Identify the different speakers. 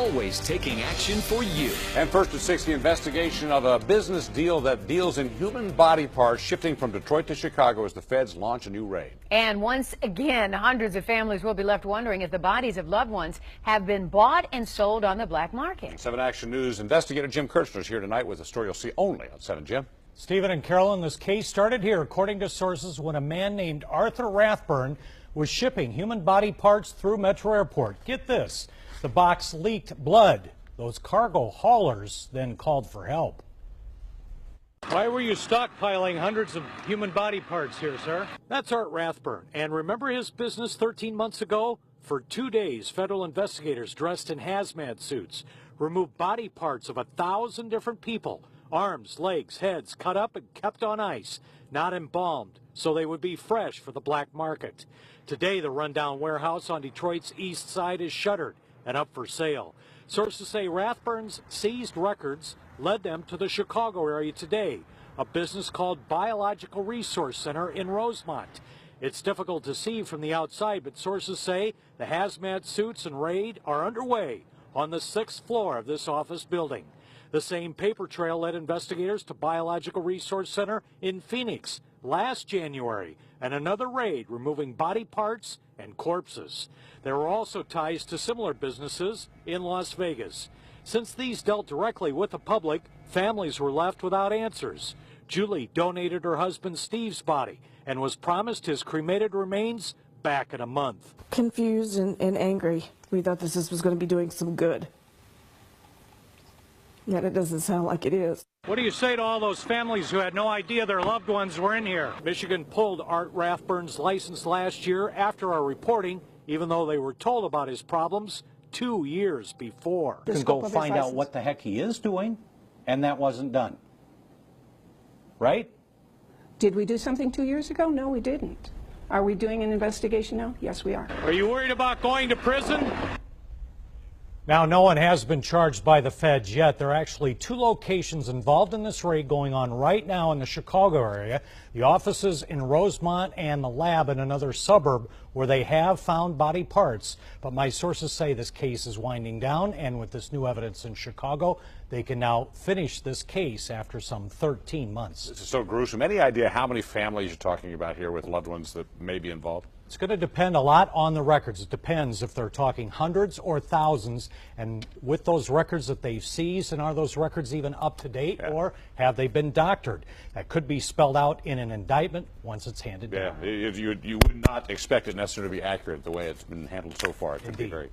Speaker 1: Always taking action for you.
Speaker 2: And first at 6, the investigation of a business deal that deals in human body parts shifting from Detroit to Chicago as the feds launch a new raid.
Speaker 3: And once again, hundreds of families will be left wondering if the bodies of loved ones have been bought and sold on the black market.
Speaker 2: 7 Action News investigator Jim Kirchner is here tonight with a story you'll see only on 7. Jim?
Speaker 4: Stephen and Carolyn, this case started here, according to sources, when a man named Arthur Rathburn was shipping human body parts through Metro Airport. Get this. The box leaked blood. Those cargo haulers then called for help. Why were you stockpiling hundreds of human body parts here, sir? That's Art Rathburn. And remember his business 13 months ago? For 2 days, federal investigators dressed in hazmat suits removed body parts of 1,000 different people. Arms, legs, heads cut up and kept on ice, not embalmed, so they would be fresh for the black market. Today, the rundown warehouse on Detroit's east side is shuttered and up for sale. Sources say Rathburn's seized records led them to the Chicago area today, a business called Biological Resource Center in Rosemont. It's difficult to see from the outside, but sources say the hazmat suits and raid are underway on the 6th floor of this office building. The same paper trail led investigators to Biological Resource Center in Phoenix last January, and another raid removing body parts and corpses. There were also ties to similar businesses in Las Vegas. Since these dealt directly with the public, families were left without answers. Julie donated her husband Steve's body and was promised his cremated remains back in a month.
Speaker 5: Confused and angry. We thought this was going to be doing some good. Yet it doesn't sound like it is.
Speaker 4: What do you say to all those families who had no idea their loved ones were in here? Michigan pulled Art Rathburn's license last year after our reporting, even though they were told about his problems 2 years before.
Speaker 6: You can go find out what the heck he is doing, and that wasn't done. Right?
Speaker 7: Did we do something 2 years ago? No, we didn't. Are we doing an investigation now? Yes, we are.
Speaker 4: Are you worried about going to prison? Now, no one has been charged by the feds yet. There are actually 2 locations involved in this raid going on right now in the Chicago area. The offices in Rosemont and the lab in another suburb where they have found body parts. But my sources say this case is winding down, and with this new evidence in Chicago, they can now finish this case after some 13 months.
Speaker 2: This is so gruesome. Any idea how many families you're talking about here with loved ones that may be involved?
Speaker 4: It's going to depend a lot on the records. It depends if they're talking hundreds or thousands, and with those records that they've seized, and are those records even up to date, or have they been doctored? That could be spelled out in an indictment once it's handed down.
Speaker 2: You would not expect it necessarily to be accurate the way it's been handled so far. It could be very